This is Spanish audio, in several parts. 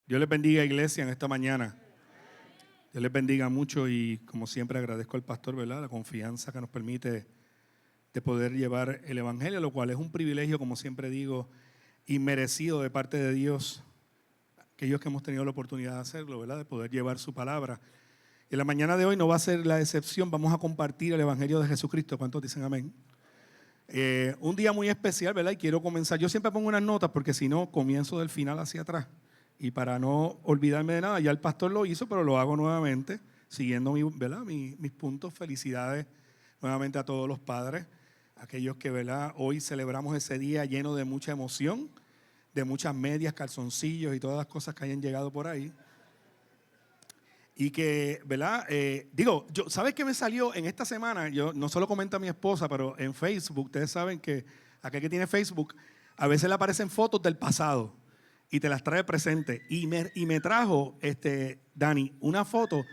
Dios les bendiga, iglesia, en esta mañana. Dios les bendiga mucho y como siempre agradezco al pastor, ¿verdad?, la confianza que nos permite de poder llevar el evangelio, lo cual es un privilegio, como siempre digo, inmerecido de parte de Dios, aquellos que hemos tenido la oportunidad de hacerlo, ¿verdad?, de poder llevar su palabra. Y en la mañana de hoy no va a ser la excepción, vamos a compartir el evangelio de Jesucristo. ¿Cuántos dicen amén? Un día muy especial, ¿verdad? Y quiero comenzar, yo siempre pongo unas notas porque si no, comienzo del final hacia atrás. Y para no olvidarme de nada, ya el pastor lo hizo, pero lo hago nuevamente, siguiendo ¿verdad?, mis puntos. Felicidades nuevamente a todos los padres, aquellos que, ¿verdad?, hoy celebramos ese día lleno de mucha emoción, de muchas medias, calzoncillos y todas las cosas que hayan llegado por ahí. Y que, ¿verdad? ¿Sabes qué me salió en esta semana? Yo no solo comenta a mi esposa, pero en Facebook, ustedes saben que aquel que tiene Facebook, a veces le aparecen fotos del pasado y te las trae presente. Y me trajo, Dani, una foto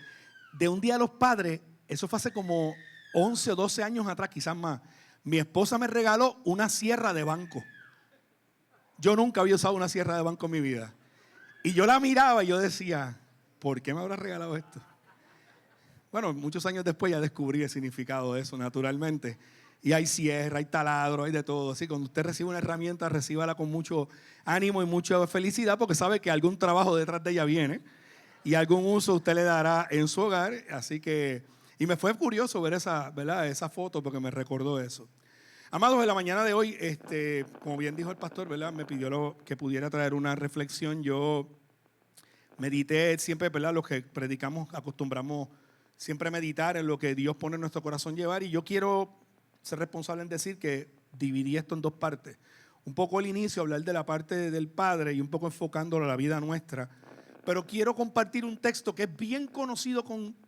de un día de los padres. Eso fue hace como 11 o 12 años atrás, quizás más. Mi esposa me regaló una sierra de banco. Yo nunca había usado una sierra de banco en mi vida. Y yo la miraba y yo decía, ¿por qué me habrá regalado esto? Bueno, muchos años después ya descubrí el significado de eso, naturalmente. Y hay sierra, hay taladro, hay de todo. Así que cuando usted recibe una herramienta, recíbala con mucho ánimo y mucha felicidad, porque sabe que algún trabajo detrás de ella viene y algún uso usted le dará en su hogar. Así que, y me fue curioso ver esa, ¿verdad?, esa foto, porque me recordó eso. Amados, en la mañana de hoy, como bien dijo el pastor, ¿verdad?, me pidió que pudiera traer una reflexión. Yo medité siempre, ¿verdad?, los que predicamos acostumbramos siempre a meditar en lo que Dios pone en nuestro corazón llevar, y yo quiero ser responsable en decir que dividí esto en dos partes. Un poco el inicio, hablar de la parte del Padre y un poco enfocándolo a la vida nuestra. Pero quiero compartir un texto que es bien conocido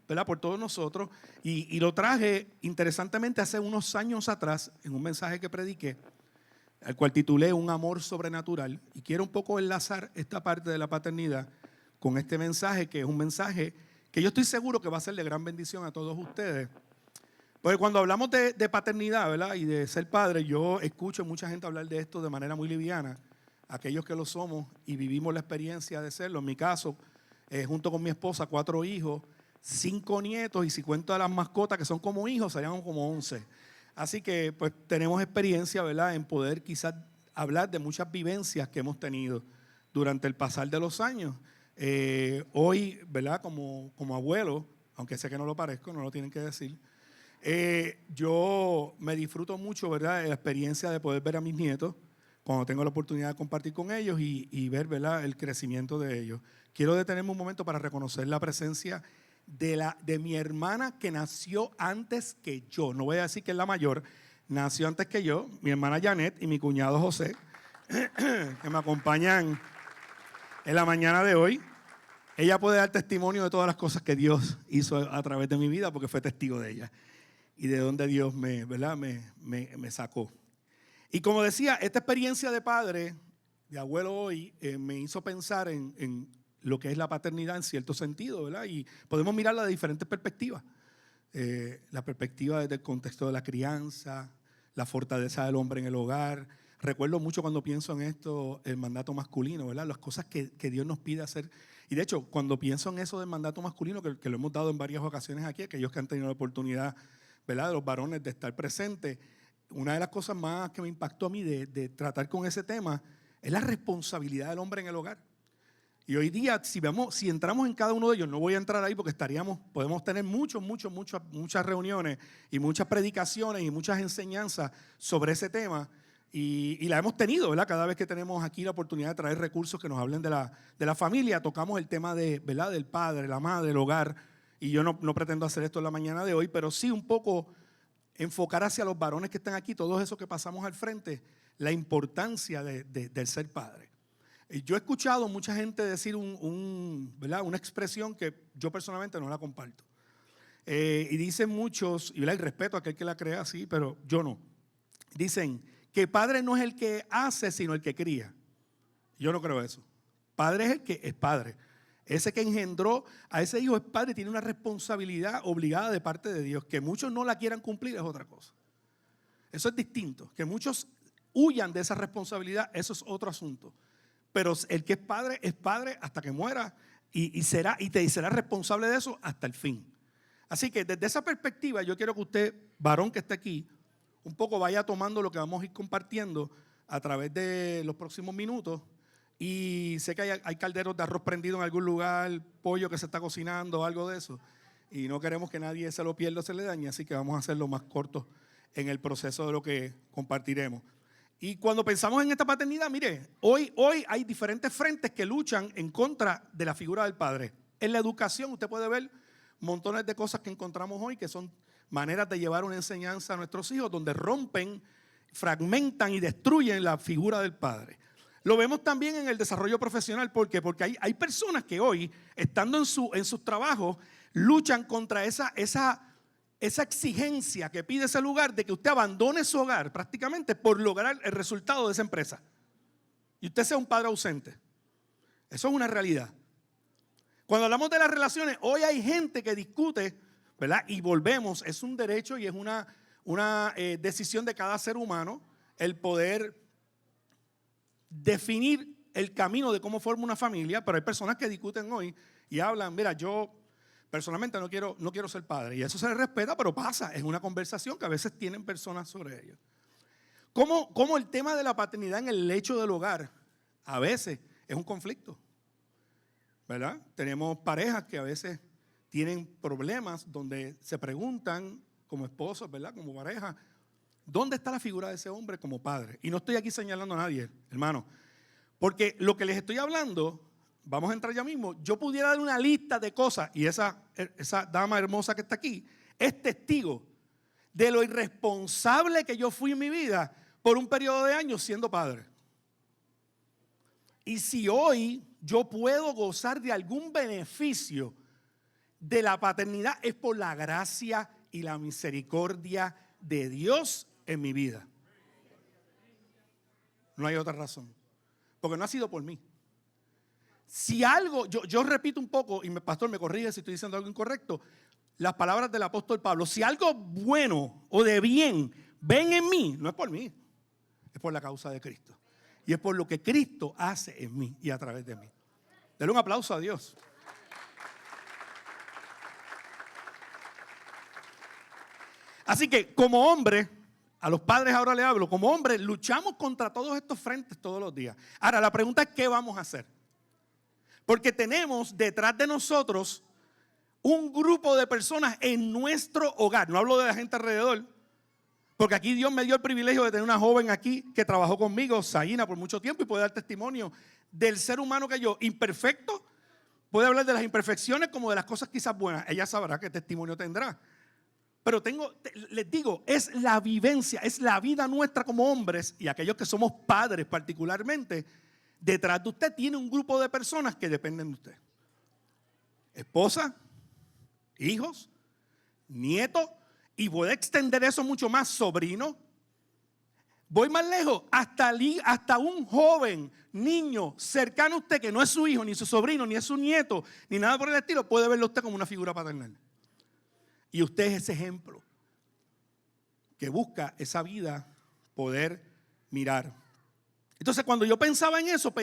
¿verdad?, por todos nosotros, y lo traje interesantemente hace unos años atrás en un mensaje que prediqué, al cual titulé Un amor sobrenatural, y quiero un poco enlazar esta parte de la paternidad con este mensaje, que es un mensaje que yo estoy seguro que va a ser de gran bendición a todos ustedes. Porque cuando hablamos de paternidad, ¿verdad?, y de ser padre, yo escucho mucha gente hablar de esto de manera muy liviana, aquellos que lo somos y vivimos la experiencia de serlo. En mi caso, junto con mi esposa, 4 hijos, 5 nietos, y si cuento a las mascotas que son como hijos, serían como 11. Así que pues tenemos experiencia, ¿verdad?, en poder quizás hablar de muchas vivencias que hemos tenido durante el pasar de los años. Hoy, ¿verdad?, como abuelo, aunque sé que no lo parezco, no lo tienen que decir, yo me disfruto mucho, ¿verdad?, de la experiencia de poder ver a mis nietos cuando tengo la oportunidad de compartir con ellos y ver, ¿verdad?, el crecimiento de ellos. Quiero detenerme un momento para reconocer la presencia de mi hermana, que nació antes que yo. No voy a decir que es la mayor, nació antes que yo, mi hermana Janet y mi cuñado José, que me acompañan en la mañana de hoy. Ella puede dar testimonio de todas las cosas que Dios hizo a través de mi vida, porque fue testigo de ella y de donde Dios ¿verdad?, me sacó. Y como decía, esta experiencia de padre, de abuelo hoy, me hizo pensar en lo que es la paternidad en cierto sentido, ¿verdad? Y podemos mirarla de diferentes perspectivas. La perspectiva desde el contexto de la crianza, la fortaleza del hombre en el hogar. Recuerdo mucho cuando pienso en esto, el mandato masculino, ¿verdad?, las cosas que Dios nos pide hacer. Y de hecho, cuando pienso en eso del mandato masculino, que lo hemos dado en varias ocasiones aquí, aquellos que han tenido la oportunidad, ¿verdad?, de los varones de estar presentes, una de las cosas más que me impactó a mí de tratar con ese tema es la responsabilidad del hombre en el hogar. Y hoy día, si entramos en cada uno de ellos, no voy a entrar ahí porque podemos tener muchas reuniones y muchas predicaciones y muchas enseñanzas sobre ese tema. Y la hemos tenido, ¿verdad? Cada vez que tenemos aquí la oportunidad de traer recursos que nos hablen de la familia, tocamos el tema ¿verdad?, del padre, la madre, el hogar. Y yo no pretendo hacer esto en la mañana de hoy, pero sí un poco enfocar hacia los varones que están aquí, todos esos que pasamos al frente, la importancia del ser padre. Yo he escuchado mucha gente decir ¿verdad?, una expresión que yo personalmente no la comparto. Y dicen muchos, y el respeto a aquel que la crea así, pero yo no. Dicen que padre no es el que hace, sino el que cría. Yo no creo eso. Padre es el que es padre. Ese que engendró a ese hijo es padre y tiene una responsabilidad obligada de parte de Dios. Que muchos no la quieran cumplir es otra cosa. Eso es distinto. Que muchos huyan de esa responsabilidad, eso es otro asunto. pero el que es padre hasta que muera y será responsable de eso hasta el fin. Así que desde esa perspectiva yo quiero que usted, varón que está aquí, un poco vaya tomando lo que vamos a ir compartiendo a través de los próximos minutos. Y sé que hay calderos de arroz prendido en algún lugar, pollo que se está cocinando, algo de eso. Y no queremos que nadie se lo pierda o se le dañe, así que vamos a hacerlo más corto en el proceso de lo que compartiremos. Y cuando pensamos en esta paternidad, mire, hoy hay diferentes frentes que luchan en contra de la figura del padre. En la educación usted puede ver montones de cosas que encontramos hoy que son maneras de llevar una enseñanza a nuestros hijos donde rompen, fragmentan y destruyen la figura del padre. Lo vemos también en el desarrollo profesional. ¿Por qué? Porque hay personas que hoy, estando en sus trabajos, luchan contra esa exigencia que pide ese lugar de que usted abandone su hogar prácticamente por lograr el resultado de esa empresa. Y usted sea un padre ausente. Eso es una realidad. Cuando hablamos de las relaciones, hoy hay gente que discute, ¿verdad? Y volvemos, es un derecho y es una decisión de cada ser humano el poder definir el camino de cómo forma una familia, pero hay personas que discuten hoy y hablan, mira, yo personalmente no quiero ser padre, y eso se le respeta, pero pasa, es una conversación que a veces tienen personas sobre ello. ¿Cómo el tema de la paternidad en el lecho del hogar a veces es un conflicto? ¿Verdad? Tenemos parejas que a veces tienen problemas donde se preguntan como esposos, ¿verdad? Como pareja, ¿dónde está la figura de ese hombre como padre? Y no estoy aquí señalando a nadie, hermano, porque lo que les estoy hablando, vamos a entrar ya mismo, yo pudiera dar una lista de cosas, y esa dama hermosa que está aquí es testigo de lo irresponsable que yo fui en mi vida por un periodo de años siendo padre. Y si hoy yo puedo gozar de algún beneficio de la paternidad, es por la gracia y la misericordia de Dios en mi vida. No hay otra razón. Porque no ha sido por mí. Si algo, yo repito un poco, y pastor me corrige si estoy diciendo algo incorrecto, las palabras del apóstol Pablo: si algo bueno o de bien ven en mí, no es por mí, es por la causa de Cristo. Y es por lo que Cristo hace en mí y a través de mí. Denle un aplauso a Dios. Así que como hombre, a los padres ahora le hablo, como hombre luchamos contra todos estos frentes todos los días. Ahora la pregunta es, ¿qué vamos a hacer? Porque tenemos detrás de nosotros un grupo de personas en nuestro hogar. No hablo de la gente alrededor, porque aquí Dios me dio el privilegio de tener una joven aquí que trabajó conmigo, Zaina, por mucho tiempo, y puede dar testimonio del ser humano que yo, imperfecto, puede hablar de las imperfecciones como de las cosas quizás buenas. Ella sabrá qué testimonio tendrá. Pero les digo, es la vivencia, es la vida nuestra como hombres y aquellos que somos padres particularmente. Detrás de usted tiene un grupo de personas que dependen de usted. Esposa, hijos, nietos, y voy a extender eso mucho más, sobrino. Voy más lejos, hasta un joven, niño cercano a usted que no es su hijo, ni su sobrino, ni es su nieto, ni nada por el estilo, puede verlo usted como una figura paternal. Y usted es ese ejemplo que busca esa vida poder mirar. Entonces, cuando yo pensaba en eso,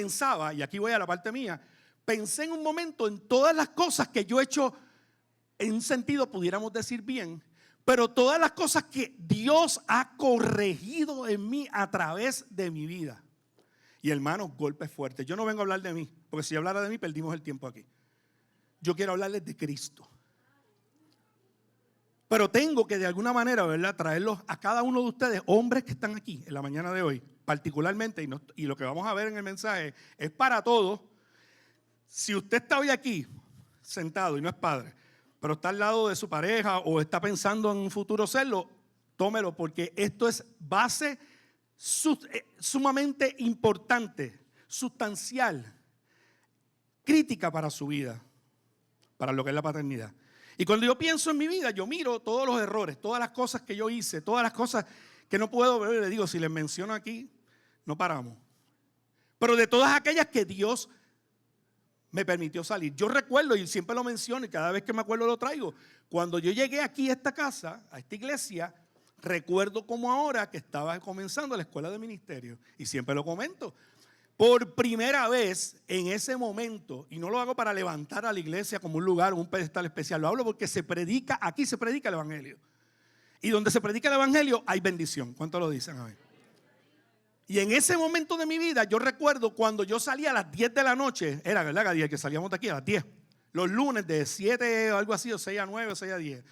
y aquí voy a la parte mía, pensé en un momento en todas las cosas que yo he hecho, en un sentido pudiéramos decir bien, pero todas las cosas que Dios ha corregido en mí a través de mi vida. Y hermanos, golpes fuertes. Yo no vengo a hablar de mí, porque si hablara de mí perdimos el tiempo aquí. Yo quiero hablarles de Cristo. Pero tengo que de alguna manera, ¿verdad?, traerlos a cada uno de ustedes, hombres que están aquí en la mañana de hoy, particularmente, y lo que vamos a ver en el mensaje es para todos. Si usted está hoy aquí sentado y no es padre, pero está al lado de su pareja o está pensando en un futuro serlo, tómelo, porque esto es base sumamente importante, sustancial, crítica para su vida, para lo que es la paternidad. Y cuando yo pienso en mi vida, yo miro todos los errores, todas las cosas que yo hice, todas las cosas que no puedo ver. Le digo, si les menciono aquí, no paramos. Pero de todas aquellas que Dios me permitió salir. Yo recuerdo, y siempre lo menciono, y cada vez que me acuerdo lo traigo. Cuando yo llegué aquí a esta casa, a esta iglesia, recuerdo como ahora que estaba comenzando la escuela de ministerio. Y siempre lo comento. Por primera vez en ese momento, y no lo hago para levantar a la iglesia como un lugar, un pedestal especial, lo hablo porque aquí se predica el evangelio. Y donde se predica el evangelio hay bendición. ¿Cuántos lo dicen? Amén. Y en ese momento de mi vida, yo recuerdo cuando yo salía a las 10 de la noche, era verdad Gadiel, que salíamos de aquí a las 10, los lunes de 7 o algo así, o 6 a 9 o 6 a 10.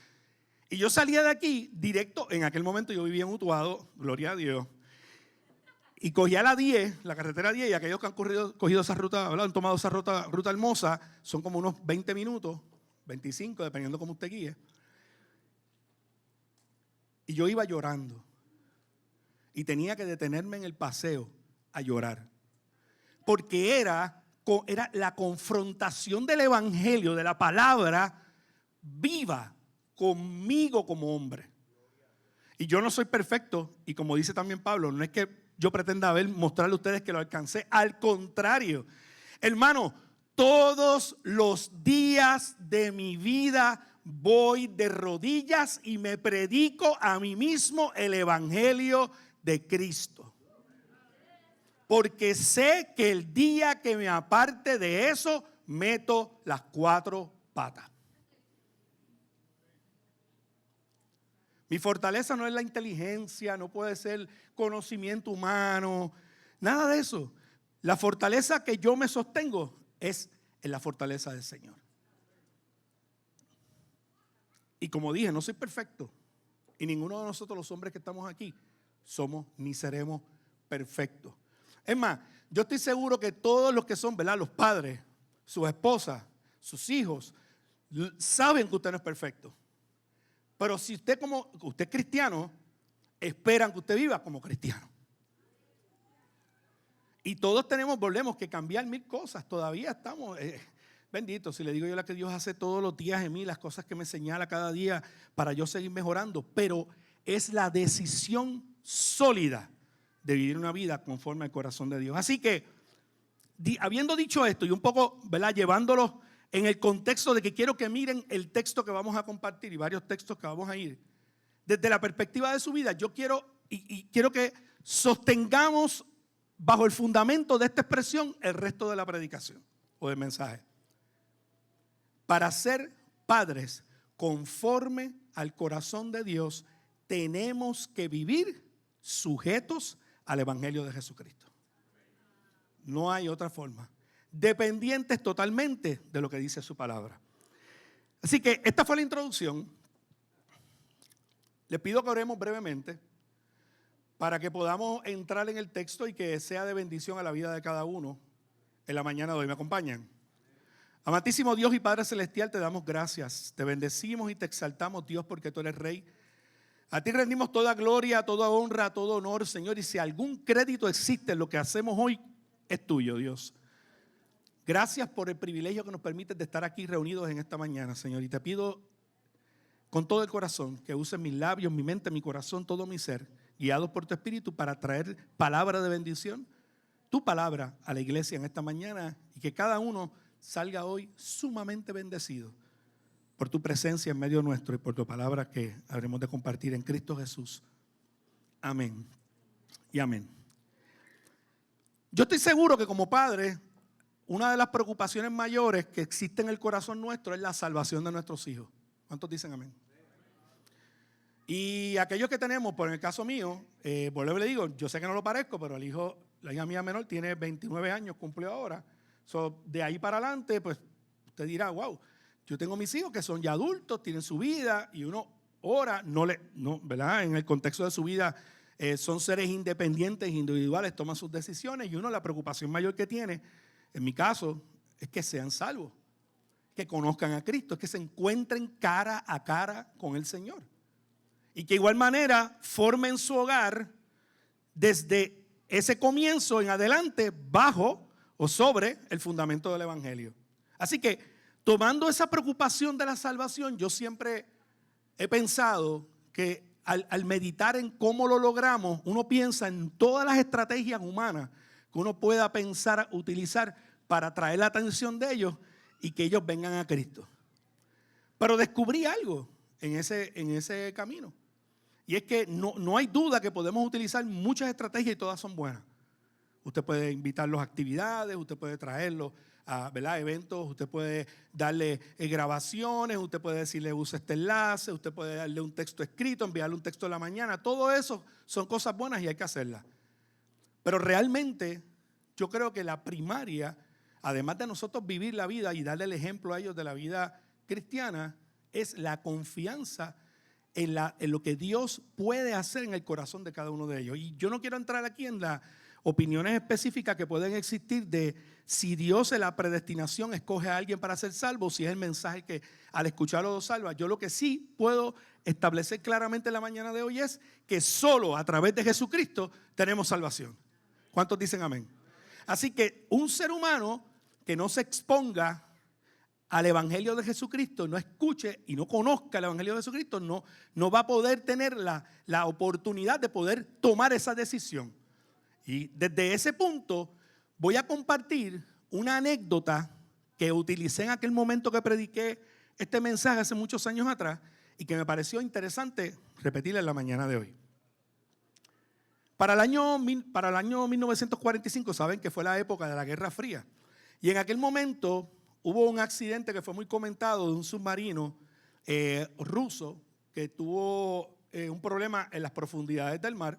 Y yo salía de aquí directo, en aquel momento yo vivía en Utuado, gloria a Dios, y cogía la 10, la carretera 10, y aquellos que han cogido esa ruta, ¿verdad? Han tomado esa ruta hermosa, son como unos 20 minutos, 25, dependiendo cómo usted guíe. Y yo iba llorando. Y tenía que detenerme en el paseo a llorar. Porque era la confrontación del evangelio, de la palabra viva conmigo como hombre. Y yo no soy perfecto. Y como dice también Pablo, no es que yo pretenda mostrarle a ustedes que lo alcancé. Al contrario, hermano, todos los días de mi vida voy de rodillas y me predico a mí mismo el evangelio de Cristo, porque sé que el día que me aparte de eso meto las 4 patas. Mi fortaleza no es la inteligencia, no puede ser conocimiento humano, nada de eso. La fortaleza que yo me sostengo es en la fortaleza del Señor. Y como dije, no soy perfecto, y ninguno de nosotros los hombres que estamos aquí somos ni seremos perfectos. Es más, yo estoy seguro que todos los que son, ¿verdad?, los padres, sus esposas, sus hijos, saben que usted no es perfecto. Pero si usted es cristiano, esperan que usted viva como cristiano. Y todos volvemos que cambiar 1000 cosas. Todavía estamos, bendito, si le digo yo la que Dios hace todos los días en mí, las cosas que me señala cada día para yo seguir mejorando. Pero es la decisión sólida de vivir una vida conforme al corazón de Dios. Así que, habiendo dicho esto y un poco, ¿verdad?, llevándolos en el contexto de que quiero que miren el texto que vamos a compartir y varios textos que vamos a ir, desde la perspectiva de su vida, yo quiero quiero que sostengamos bajo el fundamento de esta expresión el resto de la predicación o del mensaje. Para ser padres conforme al corazón de Dios, tenemos que vivir sujetos al evangelio de Jesucristo. No hay otra forma. Dependientes totalmente de lo que dice su palabra. Así que esta fue la introducción. Les pido que oremos brevemente para que podamos entrar en el texto y que sea de bendición a la vida de cada uno en la mañana de hoy. ¿Me acompañan? Amantísimo Dios y Padre Celestial, te damos gracias. Te bendecimos y te exaltamos, Dios, porque tú eres Rey. A ti rendimos toda gloria, toda honra, todo honor, Señor. Y si algún crédito existe en lo que hacemos hoy, es tuyo, Dios. Gracias por el privilegio que nos permites de estar aquí reunidos en esta mañana, Señor. Y te pido con todo el corazón que uses mis labios, mi mente, mi corazón, todo mi ser, guiados por tu Espíritu para traer palabra de bendición, tu palabra a la iglesia en esta mañana, y que cada uno salga hoy sumamente bendecido por tu presencia en medio nuestro y por tu palabra que habremos de compartir en Cristo Jesús. Amén y amén. Yo estoy seguro que como padre, una de las preocupaciones mayores que existe en el corazón nuestro es la salvación de nuestros hijos. ¿Cuántos dicen amén? Y aquellos que tenemos, por el caso mío, vuelvo y le digo, yo sé que no lo parezco, pero la hija mía menor tiene 29 años, cumplió ahora. De ahí para adelante, pues usted dirá, wow, yo tengo mis hijos que son ya adultos, tienen su vida, y uno ora, ¿verdad? En el contexto de su vida, son seres independientes, individuales, toman sus decisiones, y uno la preocupación mayor que tiene, en mi caso, es que sean salvos, que conozcan a Cristo, es que se encuentren cara a cara con el Señor. Y que de igual manera formen su hogar desde ese comienzo en adelante bajo o sobre el fundamento del evangelio. Así que tomando esa preocupación de la salvación, yo siempre he pensado que al meditar en cómo lo logramos, uno piensa en todas las estrategias humanas que uno pueda pensar, utilizar para atraer la atención de ellos y que ellos vengan a Cristo. Pero descubrí algo en ese camino. Y es que no hay duda que podemos utilizar muchas estrategias y todas son buenas. Usted puede invitarlos a actividades, usted puede traerlos a, ¿verdad?, eventos, usted puede darle grabaciones, usted puede decirle usa este enlace, usted puede darle un texto escrito, enviarle un texto de la mañana. Todo eso son cosas buenas y hay que hacerlas. Pero realmente yo creo que la primaria, además de nosotros vivir la vida y darle el ejemplo a ellos de la vida cristiana, es la confianza en lo que Dios puede hacer en el corazón de cada uno de ellos. Y yo no quiero entrar aquí en las opiniones específicas que pueden existir de si Dios en la predestinación escoge a alguien para ser salvo, si es el mensaje que al escucharlo lo salva. Yo lo que sí puedo establecer claramente en la mañana de hoy es que solo a través de Jesucristo tenemos salvación. ¿Cuántos dicen amén? Así que un ser humano que no se exponga al Evangelio de Jesucristo, no escuche y no conozca el Evangelio de Jesucristo, no va a poder tener la oportunidad de poder tomar esa decisión. Y desde ese punto voy a compartir una anécdota que utilicé en aquel momento que prediqué este mensaje hace muchos años atrás y que me pareció interesante repetirla en la mañana de hoy. Para el año 1945, saben que fue la época de la Guerra Fría. Y en aquel momento hubo un accidente que fue muy comentado de un submarino ruso que tuvo un problema en las profundidades del mar.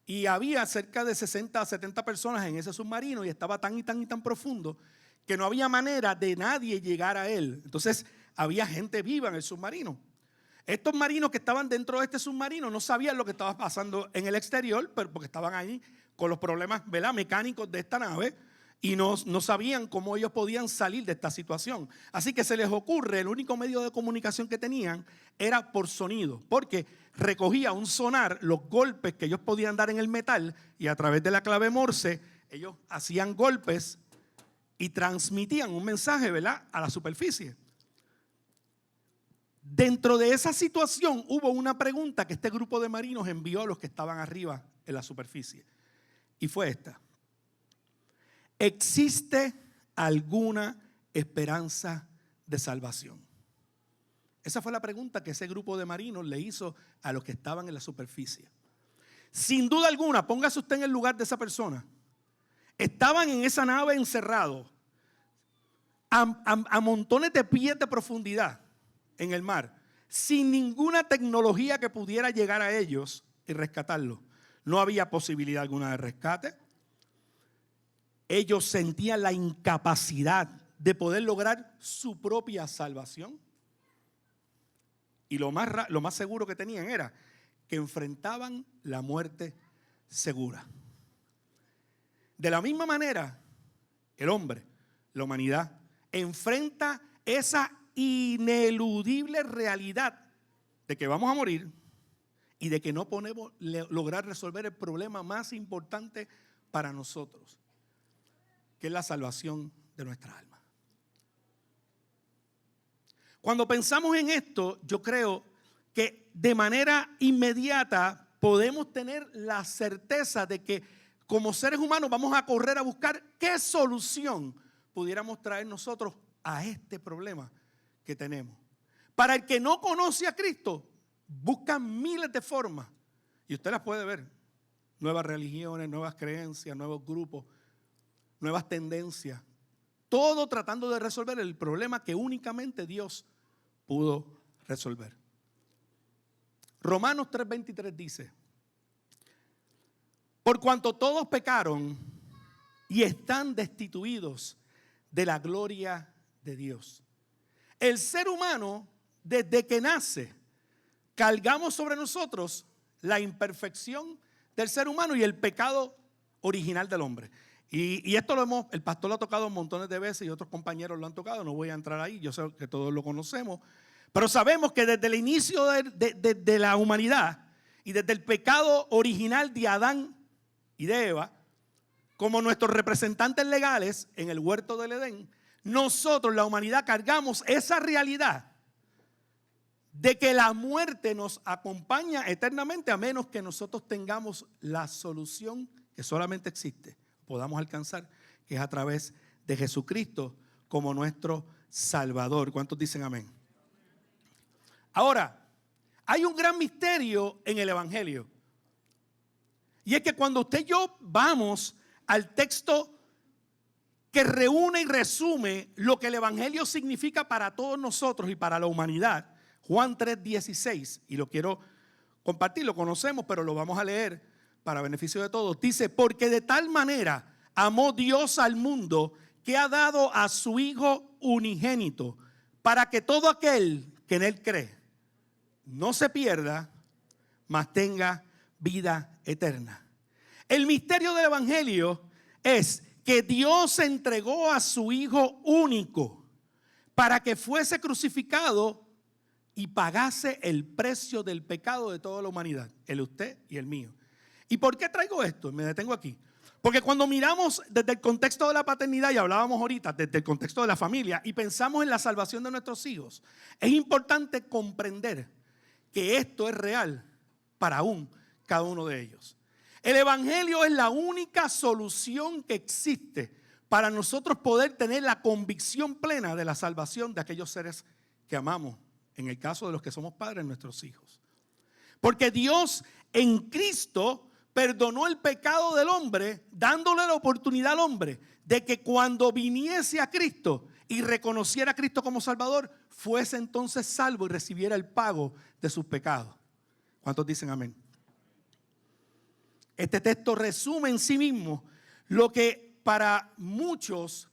Y había cerca de 60 a 70 personas en ese submarino y estaba tan y tan profundo que no había manera de nadie llegar a él. Entonces había gente viva en el submarino. Estos marinos que estaban dentro de este submarino no sabían lo que estaba pasando en el exterior, pero porque estaban ahí con los problemas, ¿verdad?, mecánicos de esta nave y no sabían cómo ellos podían salir de esta situación. Así que se les ocurre, el único medio de comunicación que tenían era por sonido, porque recogía un sonar los golpes que ellos podían dar en el metal y a través de la clave Morse ellos hacían golpes y transmitían un mensaje, ¿verdad?, a la superficie. Dentro de esa situación hubo una pregunta que este grupo de marinos envió a los que estaban arriba en la superficie. Y fue esta: ¿existe alguna esperanza de salvación? Esa fue la pregunta que ese grupo de marinos le hizo a los que estaban en la superficie. Sin duda alguna, póngase usted en el lugar de esa persona. Estaban en esa nave encerrados a montones de pies de profundidad en el mar, sin ninguna tecnología que pudiera llegar a ellos y rescatarlos. No había posibilidad alguna de rescate. Ellos sentían la incapacidad de poder lograr su propia salvación. Y lo más seguro que tenían era que enfrentaban la muerte segura. De la misma manera, el hombre, la humanidad, enfrenta esa ineludible realidad de que vamos a morir y de que no podemos lograr resolver el problema más importante para nosotros, que es la salvación de nuestra alma. Cuando pensamos en esto, yo creo que de manera inmediata podemos tener la certeza de que como seres humanos vamos a correr a buscar qué solución pudiéramos traer nosotros a este problema que tenemos. Para el que no conoce a Cristo, busca miles de formas, y usted las puede ver: nuevas religiones, nuevas creencias, nuevos grupos, nuevas tendencias, todo tratando de resolver el problema que únicamente Dios pudo resolver. Romanos 3:23 dice: por cuanto todos pecaron y están destituidos de la gloria de Dios. El ser humano, desde que nace, cargamos sobre nosotros la imperfección del ser humano y el pecado original del hombre. Y esto el pastor lo ha tocado montones de veces y otros compañeros lo han tocado. No voy a entrar ahí, yo sé que todos lo conocemos. Pero sabemos que desde el inicio de la humanidad y desde el pecado original de Adán y de Eva, como nuestros representantes legales en el huerto del Edén, nosotros, la humanidad, cargamos esa realidad de que la muerte nos acompaña eternamente a menos que nosotros tengamos la solución que solamente existe, podamos alcanzar, que es a través de Jesucristo como nuestro Salvador. ¿Cuántos dicen amén? Ahora, hay un gran misterio en el Evangelio. Y es que cuando usted y yo vamos al texto que reúne y resume lo que el Evangelio significa para todos nosotros y para la humanidad. Juan 3:16, y lo quiero compartir, lo conocemos, pero lo vamos a leer para beneficio de todos. Dice, porque de tal manera amó Dios al mundo que ha dado a su Hijo unigénito, para que todo aquel que en Él cree no se pierda, mas tenga vida eterna. El misterio del Evangelio es que Dios entregó a su Hijo único para que fuese crucificado y pagase el precio del pecado de toda la humanidad, el usted y el mío. ¿Y por qué traigo esto? Me detengo aquí. Porque cuando miramos desde el contexto de la paternidad, y hablábamos ahorita desde el contexto de la familia, y pensamos en la salvación de nuestros hijos, es importante comprender que esto es real para cada uno de ellos. El Evangelio es la única solución que existe para nosotros poder tener la convicción plena de la salvación de aquellos seres que amamos, en el caso de los que somos padres, nuestros hijos. Porque Dios en Cristo perdonó el pecado del hombre, dándole la oportunidad al hombre de que cuando viniese a Cristo y reconociera a Cristo como Salvador, fuese entonces salvo y recibiera el pago de sus pecados. ¿Cuántos dicen amén? Este texto resume en sí mismo lo que para muchos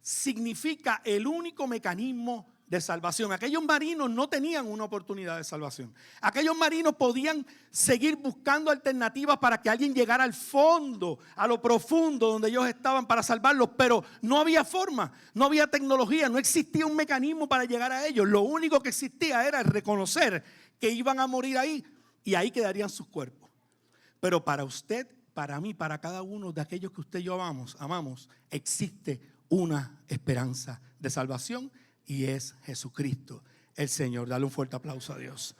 significa el único mecanismo de salvación. Aquellos marinos no tenían una oportunidad de salvación. Aquellos marinos podían seguir buscando alternativas para que alguien llegara al fondo, a lo profundo donde ellos estaban para salvarlos, pero no había forma, no había tecnología, no existía un mecanismo para llegar a ellos. Lo único que existía era el reconocer que iban a morir ahí y ahí quedarían sus cuerpos. Pero para usted, para mí, para cada uno de aquellos que usted y yo amamos, existe una esperanza de salvación. Y es Jesucristo, el Señor. Dale un fuerte aplauso a Dios.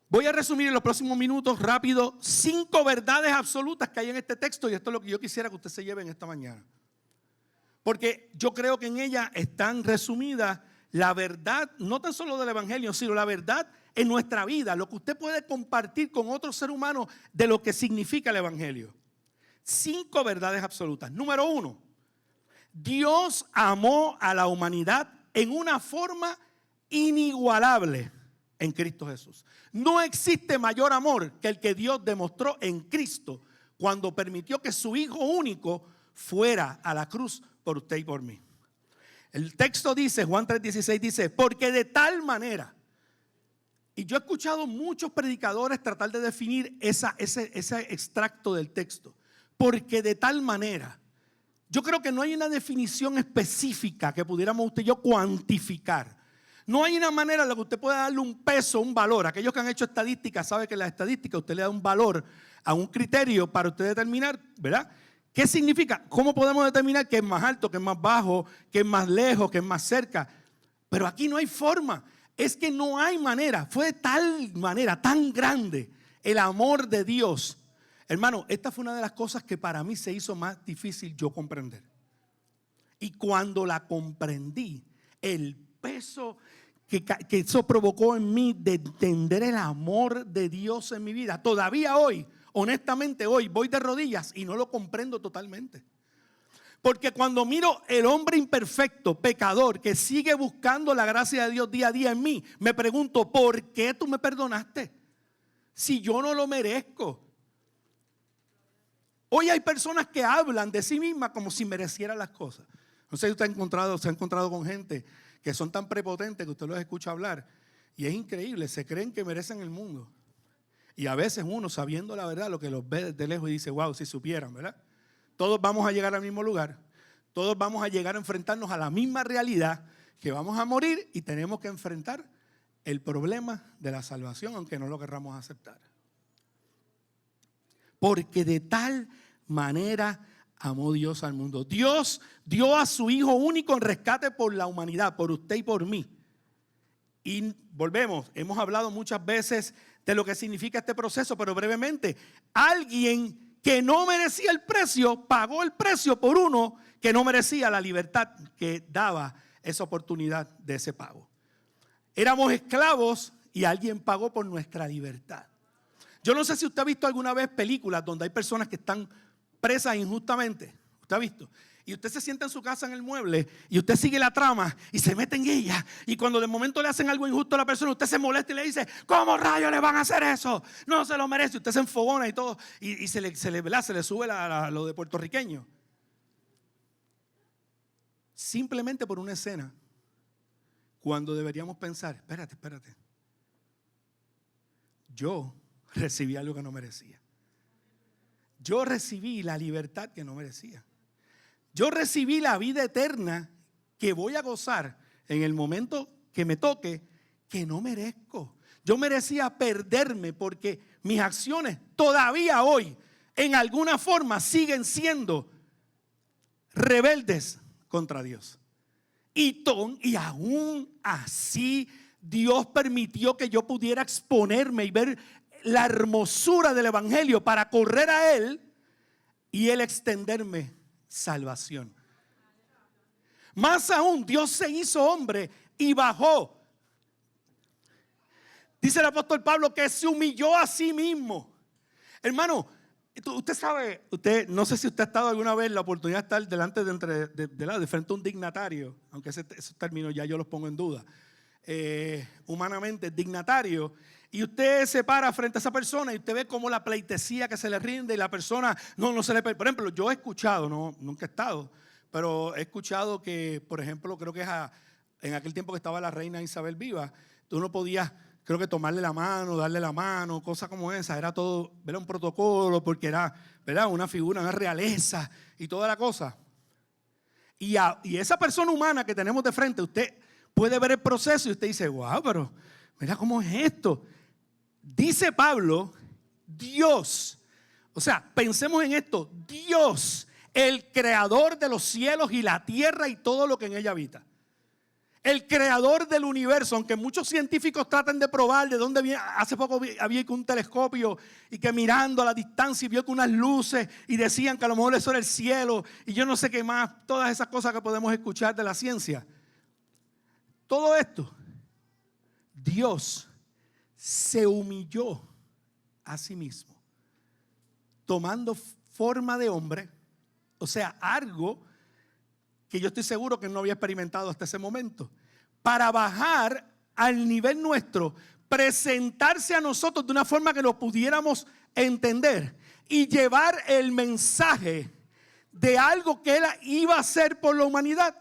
Voy a resumir en los próximos minutos rápido 5 verdades absolutas que hay en este texto. Y esto es lo que yo quisiera que usted se lleve en esta mañana. Porque yo creo que en ella están resumidas la verdad, no tan solo del Evangelio, sino la verdad en nuestra vida. Lo que usted puede compartir con otro ser humano de lo que significa el Evangelio. 5 verdades absolutas. Número 1, Dios amó a la humanidad en una forma inigualable en Cristo Jesús. No existe mayor amor que el que Dios demostró en Cristo cuando permitió que su Hijo único fuera a la cruz por usted y por mí. El texto dice, Juan 3:16 dice, porque de tal manera, y yo he escuchado muchos predicadores tratar de definir ese extracto del texto. Porque de tal manera, yo creo que no hay una definición específica que pudiéramos usted y yo cuantificar. No hay una manera en la que usted pueda darle un peso, un valor. Aquellos que han hecho estadísticas saben que en la estadística usted le da un valor a un criterio para usted determinar, ¿verdad? ¿Qué significa? ¿Cómo podemos determinar qué es más alto, qué es más bajo, qué es más lejos, qué es más cerca? Pero aquí no hay forma. Es que no hay manera. Fue de tal manera, tan grande el amor de Dios. Hermano, esta fue una de las cosas que para mí se hizo más difícil yo comprender. Y cuando la comprendí, el peso que eso provocó en mí de entender el amor de Dios en mi vida. Todavía hoy, honestamente hoy, voy de rodillas y no lo comprendo totalmente. Porque cuando miro el hombre imperfecto, pecador, que sigue buscando la gracia de Dios día a día en mí, me pregunto, ¿por qué tú me perdonaste? Si yo no lo merezco. Hoy hay personas que hablan de sí mismas como si merecieran las cosas. No sé si usted se ha encontrado con gente que son tan prepotentes que usted los escucha hablar. Y es increíble, se creen que merecen el mundo. Y a veces uno, sabiendo la verdad, lo que los ve desde lejos y dice, wow, si supieran, ¿verdad? Todos vamos a llegar al mismo lugar. Todos vamos a llegar a enfrentarnos a la misma realidad, que vamos a morir y tenemos que enfrentar el problema de la salvación, aunque no lo querramos aceptar. Porque de tal manera amó Dios al mundo. Dios dio a su Hijo único en rescate por la humanidad, por usted y por mí. Y volvemos, hemos hablado muchas veces de lo que significa este proceso, pero brevemente, alguien que no merecía el precio, pagó el precio por uno que no merecía la libertad que daba esa oportunidad de ese pago. Éramos esclavos y alguien pagó por nuestra libertad. Yo no sé si usted ha visto alguna vez películas donde hay personas que están presas injustamente. ¿Usted ha visto? Y usted se sienta en su casa en el mueble y usted sigue la trama y se mete en ella. Y cuando de momento le hacen algo injusto a la persona, usted se molesta y le dice: ¿cómo rayos le van a hacer eso? No se lo merece. Usted se enfogona y todo. Y se le sube lo de puertorriqueño. Simplemente por una escena. Cuando deberíamos pensar: espérate. Yo recibí algo que no merecía. Yo recibí la libertad que no merecía. Yo recibí la vida eterna que voy a gozar en el momento que me toque, que no merezco. Yo merecía perderme porque mis acciones todavía hoy en alguna forma siguen siendo rebeldes contra Dios. Y aún así Dios permitió que yo pudiera exponerme y ver la hermosura del evangelio para correr a Él y Él extenderme salvación. Más aún, Dios se hizo hombre y bajó. Dice el apóstol Pablo que se humilló a sí mismo. Hermano, usted sabe, no sé si usted ha estado alguna vez en la oportunidad de estar delante de frente a un dignatario, aunque esos términos ya yo los pongo en duda. Humanamente, dignatario, y usted se para frente a esa persona y usted ve como la pleitesía que se le rinde y la persona no se le... Por ejemplo, yo he escuchado, nunca he estado, pero he escuchado que, por ejemplo, creo que en aquel tiempo que estaba la reina Isabel viva, tú no podías, creo que tomarle la mano, darle la mano, cosas como esa, era todo, era un protocolo porque era, ¿verdad?, una figura, una realeza y toda la cosa. Y esa persona humana que tenemos de frente, usted puede ver el proceso y usted dice: wow, pero mira cómo es esto. Dice Pablo, Dios, o sea, pensemos en esto: Dios, el creador de los cielos y la tierra y todo lo que en ella habita. El creador del universo, aunque muchos científicos tratan de probar de dónde viene. Hace poco había un telescopio y que mirando a la distancia y vio que unas luces y decían que a lo mejor eso era el cielo y yo no sé qué más, todas esas cosas que podemos escuchar de la ciencia. Todo esto, Dios se humilló a sí mismo, tomando forma de hombre, o sea, algo que yo estoy seguro que no había experimentado hasta ese momento, para bajar al nivel nuestro, presentarse a nosotros de una forma que lo pudiéramos entender y llevar el mensaje de algo que Él iba a hacer por la humanidad,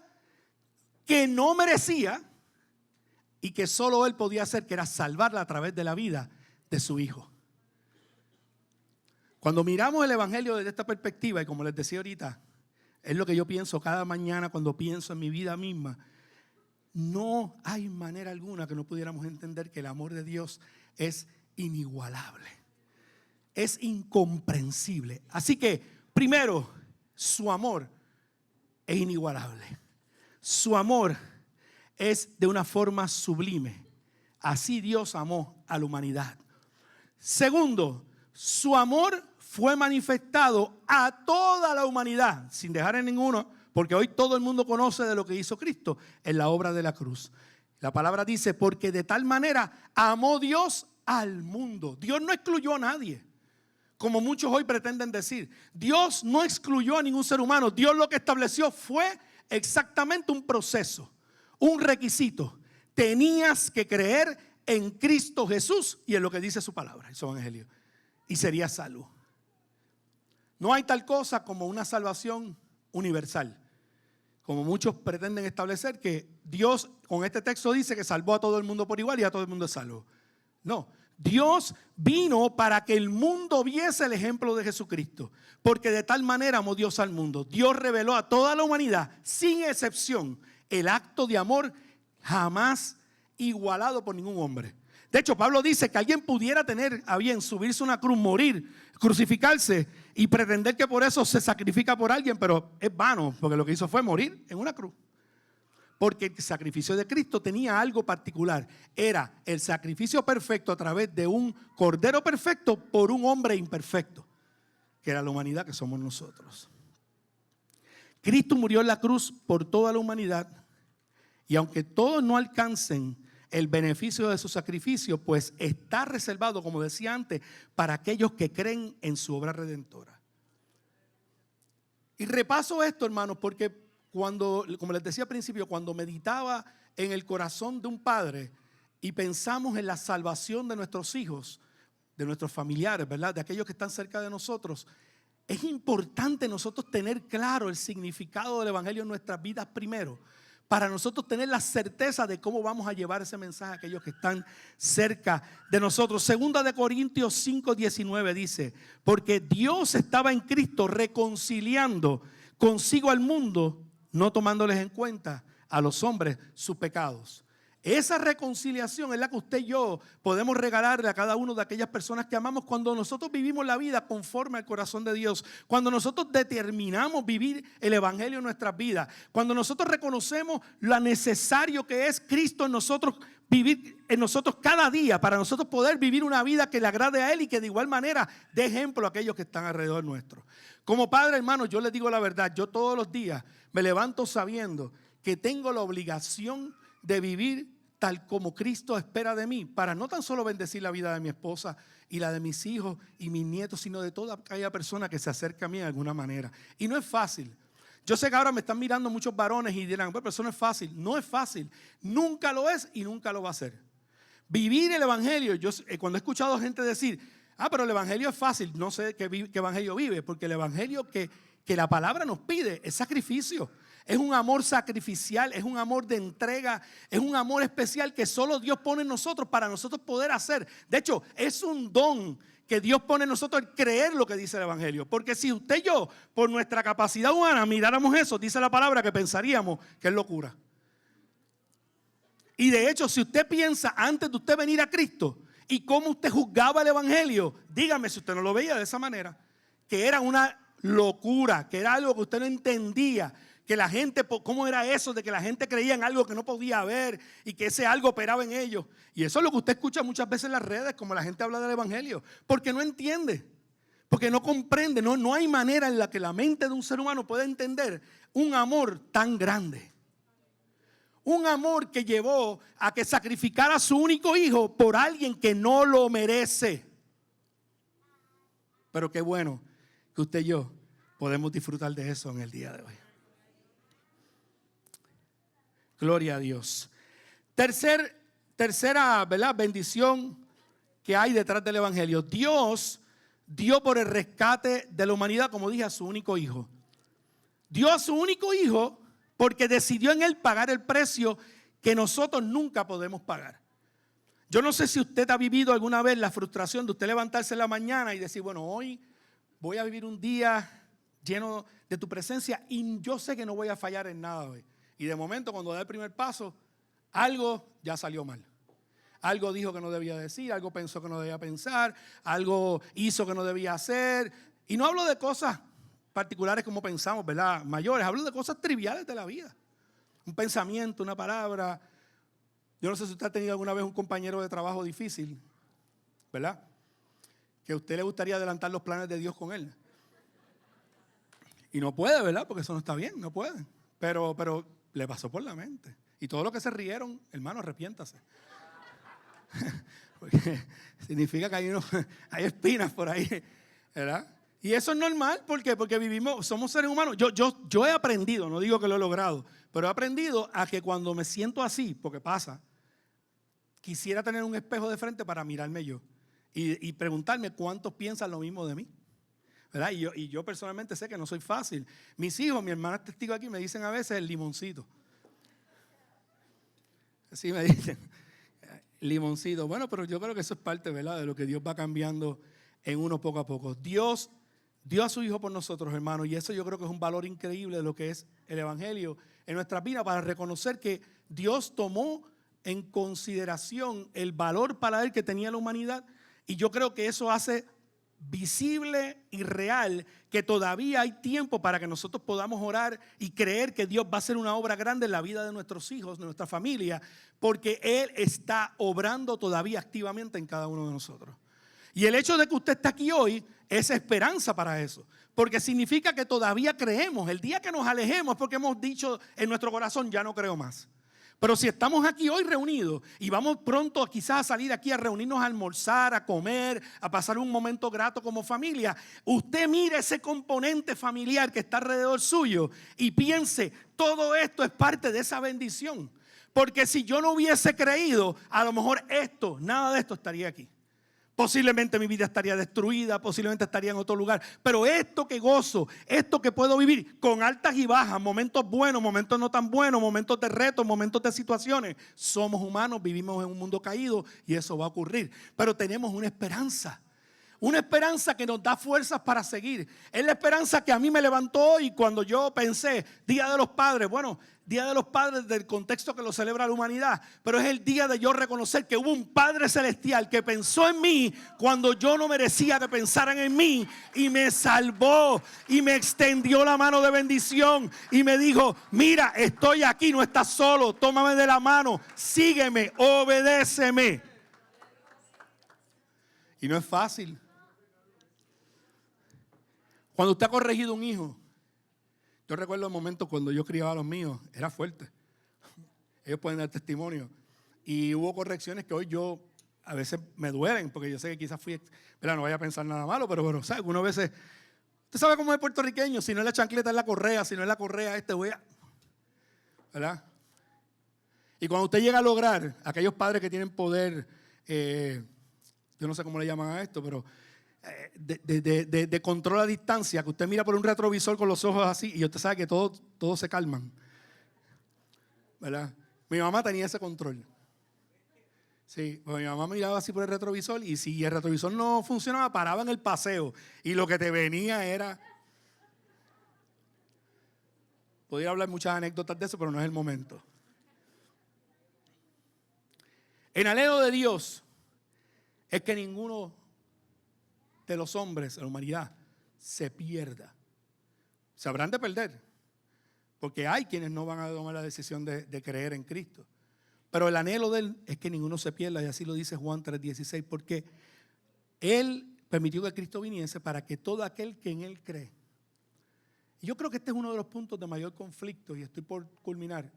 que no merecía y que solo Él podía hacer, que era salvarla a través de la vida de su Hijo. Cuando miramos el evangelio desde esta perspectiva, y como les decía ahorita, es lo que yo pienso cada mañana cuando pienso en mi vida misma, no hay manera alguna que no pudiéramos entender que el amor de Dios es inigualable, es incomprensible. Así que, primero, su amor es inigualable. Su amor es de una forma sublime. Así Dios amó a la humanidad. Segundo, su amor fue manifestado a toda la humanidad, sin dejar en ninguno, porque hoy todo el mundo conoce de lo que hizo Cristo en la obra de la cruz. La palabra dice: porque de tal manera amó Dios al mundo. Dios no excluyó a nadie, como muchos hoy pretenden decir. Dios no excluyó a ningún ser humano. Dios lo que estableció fue exactamente un proceso, un requisito. Tenías que creer en Cristo Jesús y en lo que dice su palabra, en su evangelio, y serías salvo. No hay tal cosa como una salvación universal, como muchos pretenden establecer, que Dios con este texto dice que salvó a todo el mundo por igual y a todo el mundo es salvo. No, Dios vino para que el mundo viese el ejemplo de Jesucristo, porque de tal manera amó Dios al mundo. Dios reveló a toda la humanidad, sin excepción, el acto de amor jamás igualado por ningún hombre. De hecho, Pablo dice que alguien pudiera tener a bien subirse a una cruz, morir, crucificarse y pretender que por eso se sacrifica por alguien, pero es vano, porque lo que hizo fue morir en una cruz. Porque el sacrificio de Cristo tenía algo particular. Era el sacrificio perfecto a través de un cordero perfecto por un hombre imperfecto, que era la humanidad que somos nosotros. Cristo murió en la cruz por toda la humanidad, y aunque todos no alcancen el beneficio de su sacrificio, pues está reservado, como decía antes, para aquellos que creen en su obra redentora. Y repaso esto, hermanos, porque cuando, como les decía al principio, cuando meditaba en el corazón de un padre y pensamos en la salvación de nuestros hijos, de nuestros familiares, ¿verdad?, de aquellos que están cerca de nosotros, es importante nosotros tener claro el significado del evangelio en nuestras vidas primero, para nosotros tener la certeza de cómo vamos a llevar ese mensaje a aquellos que están cerca de nosotros. Segunda de Corintios 5:19 dice: porque Dios estaba en Cristo reconciliando consigo al mundo, no tomándoles en cuenta a los hombres sus pecados. Esa reconciliación es la que usted y yo podemos regalarle a cada uno de aquellas personas que amamos cuando nosotros vivimos la vida conforme al corazón de Dios, cuando nosotros determinamos vivir el evangelio en nuestras vidas, cuando nosotros reconocemos lo necesario que es Cristo en nosotros, vivir en nosotros cada día para nosotros poder vivir una vida que le agrade a Él y que de igual manera dé ejemplo a aquellos que están alrededor nuestro. Como padre, hermano, yo les digo la verdad, yo todos los días me levanto sabiendo que tengo la obligación de vivir tal como Cristo espera de mí, para no tan solo bendecir la vida de mi esposa y la de mis hijos y mis nietos, sino de toda aquella persona que se acerca a mí de alguna manera. Y no es fácil. Yo sé que ahora me están mirando muchos varones y dirán, pero eso no es fácil. No es fácil. Nunca lo es y nunca lo va a ser. Vivir el evangelio, yo cuando he escuchado gente decir, pero el evangelio es fácil, no sé qué evangelio vive, porque el evangelio que la palabra nos pide es sacrificio. Es un amor sacrificial, es un amor de entrega, es un amor especial que solo Dios pone en nosotros para nosotros poder hacer. De hecho, es un don que Dios pone en nosotros el creer lo que dice el evangelio. Porque si usted y yo, por nuestra capacidad humana, miráramos eso, dice la palabra que pensaríamos que es locura. Y de hecho, si usted piensa antes de usted venir a Cristo y cómo usted juzgaba el evangelio, dígame si usted no lo veía de esa manera, que era una locura, que era algo que usted no entendía. Que la gente, ¿cómo era eso de que la gente creía en algo que no podía haber y que ese algo operaba en ellos? Y eso es lo que usted escucha muchas veces en las redes, como la gente habla del evangelio, porque no entiende, porque no comprende, no hay manera en la que la mente de un ser humano pueda entender un amor tan grande. Un amor que llevó a que sacrificara a su único hijo por alguien que no lo merece. Pero qué bueno que usted y yo podemos disfrutar de eso en el día de hoy. Gloria a Dios. Tercera, ¿verdad?, bendición que hay detrás del evangelio. Dios dio por el rescate de la humanidad, como dije, a su único hijo. Dio a su único hijo porque decidió en él pagar el precio que nosotros nunca podemos pagar. Yo no sé si usted ha vivido alguna vez la frustración de usted levantarse en la mañana y decir, bueno, hoy voy a vivir un día lleno de tu presencia y yo sé que no voy a fallar en nada hoy. Y de momento, cuando da el primer paso, algo ya salió mal. Algo dijo que no debía decir, algo pensó que no debía pensar, algo hizo que no debía hacer. Y no hablo de cosas particulares como pensamos, ¿verdad?, mayores. Hablo de cosas triviales de la vida. Un pensamiento, una palabra. Yo no sé si usted ha tenido alguna vez un compañero de trabajo difícil, ¿verdad?, que a usted le gustaría adelantar los planes de Dios con él. Y no puede, ¿verdad?, porque eso no está bien, no puede. Pero le pasó por la mente. Y todos los que se rieron, hermano, arrepiéntase. Porque significa que hay espinas por ahí, ¿verdad? Y eso es normal, ¿por qué? Porque vivimos, somos seres humanos. Yo he aprendido, no digo que lo he logrado, pero he aprendido a que cuando me siento así, porque pasa, quisiera tener un espejo de frente para mirarme yo y preguntarme cuántos piensan lo mismo de mí. ¿Verdad? Y yo personalmente sé que no soy fácil. Mis hijos, mi hermana es testigo aquí, me dicen a veces el limoncito. Así me dicen, limoncito. Bueno, pero yo creo que eso es parte, ¿verdad?, de lo que Dios va cambiando en uno poco a poco. Dios dio a su hijo por nosotros, hermanos, y eso yo creo que es un valor increíble de lo que es el evangelio en nuestra vida, para reconocer que Dios tomó en consideración el valor para él que tenía la humanidad, y yo creo que eso hace visible y real que todavía hay tiempo para que nosotros podamos orar y creer que Dios va a hacer una obra grande en la vida de nuestros hijos, de nuestra familia, porque Él está obrando todavía activamente en cada uno de nosotros. Y el hecho de que usted está aquí hoy es esperanza para eso, porque significa que todavía creemos. El día que nos alejemos es porque hemos dicho en nuestro corazón, ya no creo más. Pero si estamos aquí hoy reunidos y vamos pronto quizás a salir aquí a reunirnos a almorzar, a comer, a pasar un momento grato como familia, usted mire ese componente familiar que está alrededor suyo y piense, todo esto es parte de esa bendición. Porque si yo no hubiese creído, a lo mejor nada de esto estaría aquí. Posiblemente mi vida estaría destruida, posiblemente estaría en otro lugar. Pero esto que gozo, esto que puedo vivir con altas y bajas, momentos buenos, momentos no tan buenos, momentos de retos, momentos de situaciones. Somos humanos, vivimos en un mundo caído y eso va a ocurrir. Pero tenemos una esperanza. Una esperanza que nos da fuerzas para seguir. Es la esperanza que a mí me levantó hoy cuando yo pensé, Día de los Padres. Bueno, Día de los Padres del contexto que lo celebra la humanidad. Pero es el día de yo reconocer que hubo un Padre Celestial que pensó en mí cuando yo no merecía que pensaran en mí. Y me salvó y me extendió la mano de bendición. Y me dijo, mira, estoy aquí, no estás solo. Tómame de la mano, sígueme, obedéceme. Y no es fácil. Cuando usted ha corregido un hijo, yo recuerdo el momento cuando yo criaba a los míos, era fuerte. Ellos pueden dar testimonio. Y hubo correcciones que hoy yo a veces me duelen, porque yo sé que quizás no vaya a pensar nada malo, pero ¿sabe? Algunas veces, usted sabe cómo es puertorriqueño, si no es la chancleta es la correa, si no es la correa ¿verdad? Y cuando usted llega a lograr, aquellos padres que tienen poder, yo no sé cómo le llaman a esto, pero de control a distancia, que usted mira por un retrovisor con los ojos así y usted sabe que todos se calman, ¿verdad? Mi mamá tenía ese control. Sí, pues mi mamá miraba así por el retrovisor y si el retrovisor no funcionaba, paraba en el paseo y lo que te venía era... Podría hablar muchas anécdotas de eso, pero no es el momento. El anhelo de Dios es que ninguno de los hombres, de la humanidad, se pierda. Se habrán de perder, porque hay quienes no van a tomar la decisión de creer en Cristo. Pero el anhelo de Él es que ninguno se pierda, y así lo dice Juan 3:16, porque Él permitió que Cristo viniese para que todo aquel que en Él cree. Y yo creo que este es uno de los puntos de mayor conflicto, y estoy por culminar,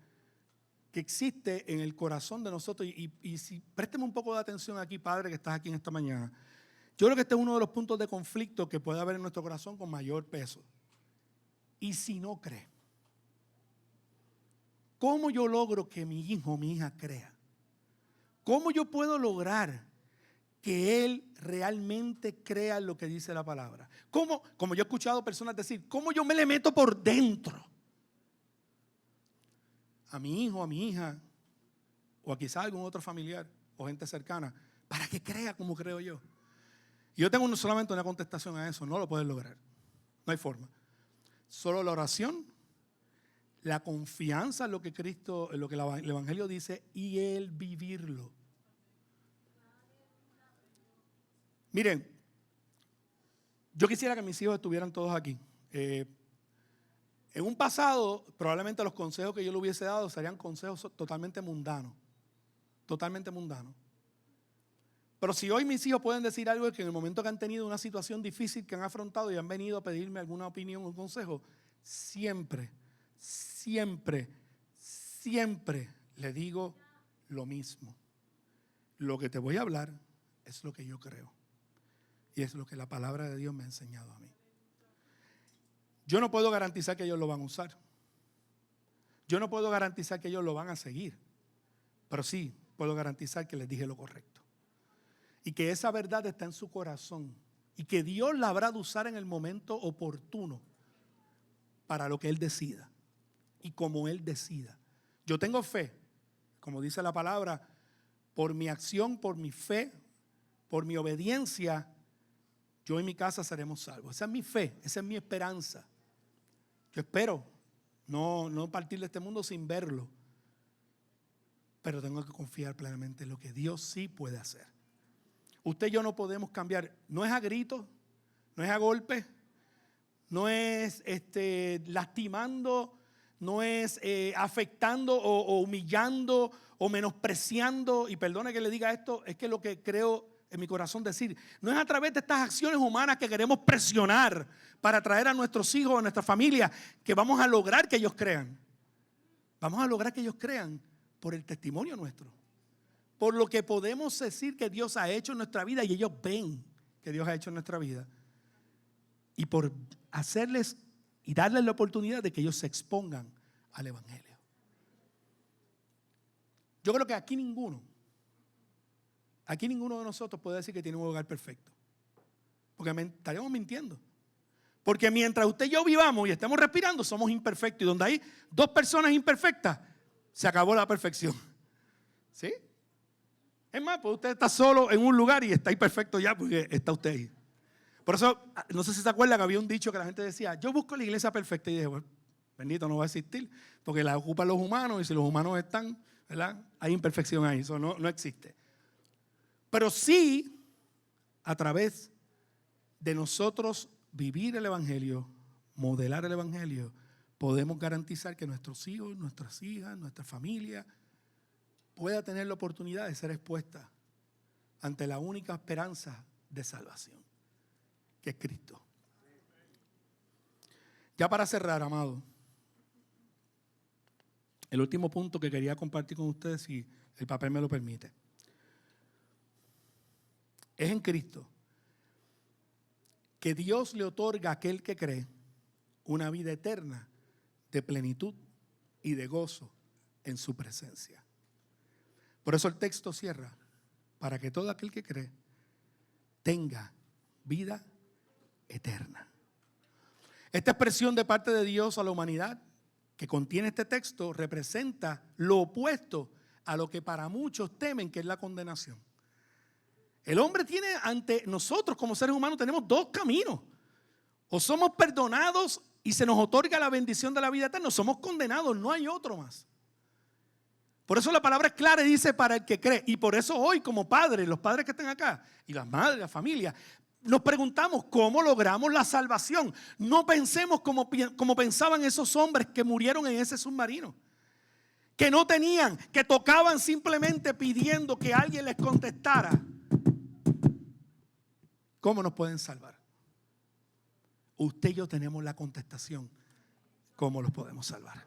que existe en el corazón de nosotros. Y si présteme un poco de atención aquí, Padre, que estás aquí en esta mañana. Yo creo que este es uno de los puntos de conflicto que puede haber en nuestro corazón con mayor peso. ¿Y si no cree? ¿Cómo yo logro que mi hijo o mi hija crea? ¿Cómo yo puedo lograr que él realmente crea lo que dice la palabra? Como yo he escuchado personas decir, ¿cómo yo me le meto por dentro a mi hijo, a mi hija, o a quizá algún otro familiar o gente cercana, para que crea como creo yo? Y yo tengo solamente una contestación a eso: no lo puedes lograr, no hay forma. Solo la oración, la confianza en lo que Cristo, en lo que el Evangelio dice, y el vivirlo. Miren, yo quisiera que mis hijos estuvieran todos aquí. En un pasado, probablemente los consejos que yo le hubiese dado serían consejos totalmente mundanos. Totalmente mundanos. Pero si hoy mis hijos pueden decir algo, es que en el momento que han tenido una situación difícil que han afrontado y han venido a pedirme alguna opinión o un consejo, siempre le digo lo mismo. Lo que te voy a hablar es lo que yo creo. Y es lo que la palabra de Dios me ha enseñado a mí. Yo no puedo garantizar que ellos lo van a usar. Yo no puedo garantizar que ellos lo van a seguir. Pero sí puedo garantizar que les dije lo correcto. Y que esa verdad está en su corazón. Y que Dios la habrá de usar en el momento oportuno para lo que Él decida. Y como Él decida. Yo tengo fe, como dice la palabra, por mi acción, por mi fe, por mi obediencia, yo y mi casa seremos salvos. Esa es mi fe, esa es mi esperanza. Yo espero no partir de este mundo sin verlo. Pero tengo que confiar plenamente en lo que Dios sí puede hacer. Usted y yo no podemos cambiar. No es a gritos, no es a golpes, no es lastimando, no es afectando o humillando o menospreciando. Y perdone que le diga esto, es que lo que creo en mi corazón decir, no es a través de estas acciones humanas que queremos presionar para traer a nuestros hijos, a nuestra familia, que vamos a lograr que ellos crean. Vamos a lograr que ellos crean por el testimonio nuestro, por lo que podemos decir que Dios ha hecho en nuestra vida y ellos ven que Dios ha hecho en nuestra vida, y por hacerles y darles la oportunidad de que ellos se expongan al evangelio. Yo creo que aquí ninguno de nosotros puede decir que tiene un hogar perfecto, porque estaríamos mintiendo. Porque mientras usted y yo vivamos y estemos respirando, somos imperfectos. Y donde hay dos personas imperfectas, se acabó la perfección. ¿Sí? Es más, pues usted está solo en un lugar y está imperfecto ya porque está usted ahí. Por eso, no sé si se acuerdan que había un dicho que la gente decía: yo busco la iglesia perfecta. Y dije, bueno, bendito, no va a existir, porque la ocupan los humanos, y si los humanos están, ¿verdad?, hay imperfección ahí, eso no existe. Pero sí, a través de nosotros vivir el evangelio, modelar el evangelio, podemos garantizar que nuestros hijos, nuestras hijas, nuestra familia pueda tener la oportunidad de ser expuesta ante la única esperanza de salvación, que es Cristo. Ya para cerrar, amado, el último punto que quería compartir con ustedes, si el papel me lo permite, es en Cristo que Dios le otorga a aquel que cree una vida eterna de plenitud y de gozo en su presencia. Por eso el texto cierra: para que todo aquel que cree tenga vida eterna. Esta expresión de parte de Dios a la humanidad que contiene este texto representa lo opuesto a lo que para muchos temen, que es la condenación. El hombre tiene ante nosotros como seres humanos, tenemos dos caminos: o somos perdonados y se nos otorga la bendición de la vida eterna, o somos condenados, no hay otro más. Por eso la palabra es clara y dice: para el que cree. Y por eso hoy, como padres, los padres que están acá y las madres, la familia, nos preguntamos cómo logramos la salvación. No pensemos como pensaban esos hombres que murieron en ese submarino, que no tenían, que tocaban simplemente pidiendo que alguien les contestara. ¿Cómo nos pueden salvar? Usted y yo tenemos la contestación. ¿Cómo los podemos salvar?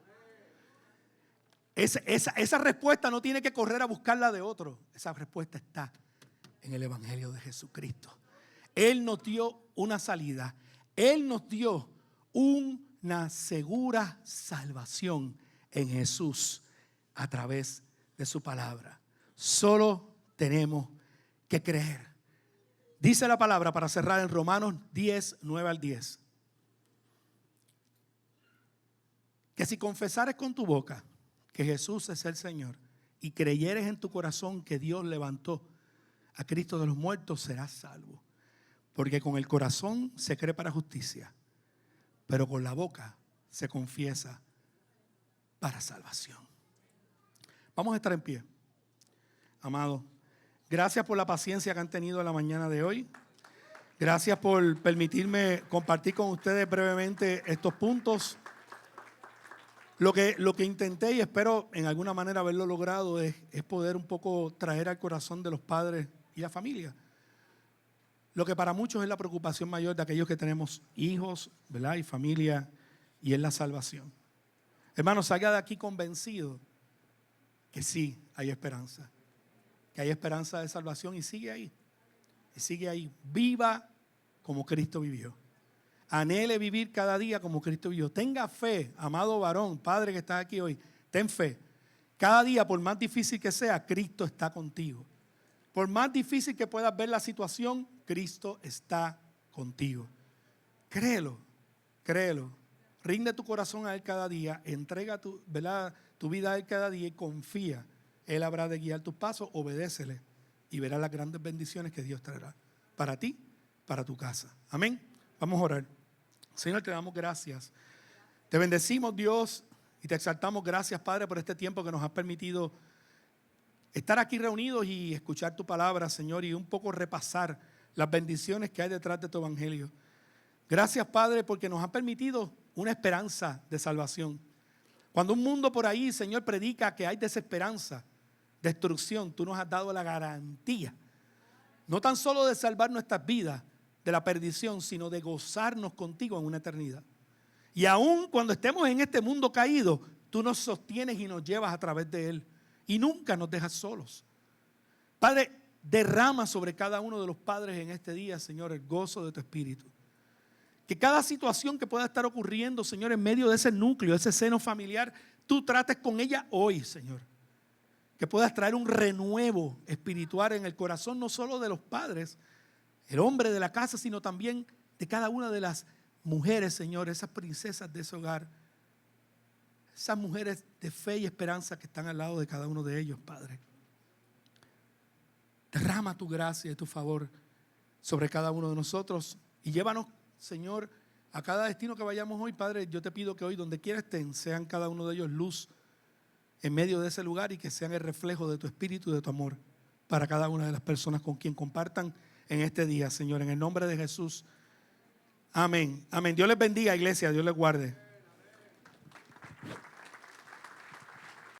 Esa respuesta no tiene que correr a buscarla de otro. Esa respuesta está en el evangelio de Jesucristo. Él nos dio una salida. Él nos dio una segura salvación en Jesús a través de su palabra. Solo tenemos que creer. Dice la palabra, para cerrar, en Romanos 10, 9 al 10, que si confesares con tu boca que Jesús es el Señor y creyeres en tu corazón que Dios levantó a Cristo de los muertos, serás salvo. Porque con el corazón se cree para justicia, pero con la boca se confiesa para salvación. Vamos a estar en pie. Amado, gracias por la paciencia que han tenido en la mañana de hoy. Gracias por permitirme compartir con ustedes brevemente estos puntos. Lo que intenté, y espero en alguna manera haberlo logrado, es poder un poco traer al corazón de los padres y la familia lo que para muchos es la preocupación mayor de aquellos que tenemos hijos, ¿verdad?, y familia, y es la salvación. Hermanos, salga de aquí convencido que sí hay esperanza, que hay esperanza de salvación, y sigue ahí. Y sigue ahí. Viva como Cristo vivió. Anhele vivir cada día como Cristo vivió. Tenga fe, amado varón, padre que está aquí hoy. Ten fe. Cada día, por más difícil que sea, Cristo está contigo. Por más difícil que puedas ver la situación, Cristo está contigo. Créelo, créelo. Rinde tu corazón a Él cada día. Entrega tu vida a Él cada día y confía. Él habrá de guiar tus pasos. Obedécele y verás las grandes bendiciones que Dios traerá para ti, para tu casa. Amén. Vamos a orar. Señor, te damos gracias. Te bendecimos, Dios, y te exaltamos. Gracias, Padre, por este tiempo que nos has permitido estar aquí reunidos y escuchar tu palabra, Señor, y un poco repasar las bendiciones que hay detrás de tu evangelio. Gracias, Padre, porque nos has permitido una esperanza de salvación. Cuando un mundo por ahí, Señor, predica que hay desesperanza, destrucción, tú nos has dado la garantía, no tan solo de salvar nuestras vidas de la perdición, sino de gozarnos contigo en una eternidad. Y aún cuando estemos en este mundo caído, tú nos sostienes y nos llevas a través de él. y nunca nos dejas solos. Padre, derrama sobre cada uno de los padres en este día, Señor, el gozo de tu Espíritu. Que cada situación que pueda estar ocurriendo, Señor, en medio de ese núcleo, ese seno familiar, tú trates con ella hoy, Señor. Que puedas traer un renuevo espiritual en el corazón, no solo de los padres, el hombre de la casa, sino también de cada una de las mujeres, Señor, esas princesas de ese hogar. Esas mujeres de fe y esperanza que están al lado de cada uno de ellos, Padre. Derrama tu gracia y tu favor sobre cada uno de nosotros y llévanos, Señor, a cada destino que vayamos hoy, Padre. Yo te pido que hoy, donde quiera estén, sean cada uno de ellos luz en medio de ese lugar y que sean el reflejo de tu espíritu y de tu amor para cada una de las personas con quien compartan en este día, Señor, en el nombre de Jesús. Amén. Amén. Dios les bendiga, iglesia. Dios les guarde.